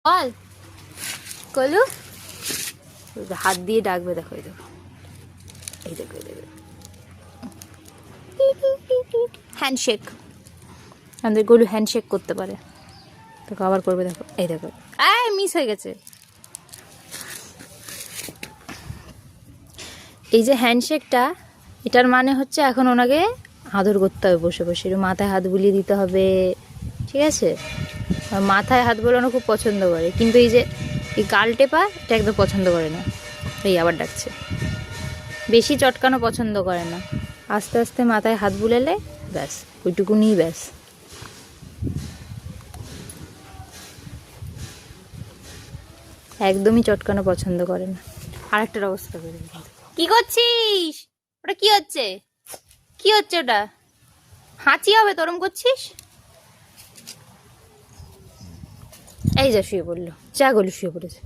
বল কলু, হাত দিয়ে ডাকবে, দেখো এই দেখো, এই দেখো, এই দেখো, হ্যান্ডশেক। আমাদের গলু হ্যান্ডশেক করতে পারে, তোকে আবার করবে, দেখো এই দেখো, মিস হয়ে গেছে। এই যে হ্যান্ডশেকটা, এটার মানে হচ্ছে এখন ওনাকে আদর করতে হবে, বসে বসে একটু মাথায় হাত বুলিয়ে দিতে হবে, ঠিক আছে? আর মাথায় হাত বোলানো খুব পছন্দ করে, কিন্তু এই যে এই গাল টেপা এটা একদম পছন্দ করে না। এই আবার ডাকছে। বেশি চটকানো পছন্দ করে না, আস্তে আস্তে মাথায় হাত বুলালে ব্যাস, ওইটুকুনি ব্যাস। একদমই চটকানো পছন্দ করে না। আর একটার অবস্থা করে দিল। কি করছিস? ওটা কি হচ্ছে? কি হচ্ছে ওটা? হাঁচি হবে তরম করছিস? এই যা শুয়ে পড়লো, যা গলু শুয়ে পড়েছে।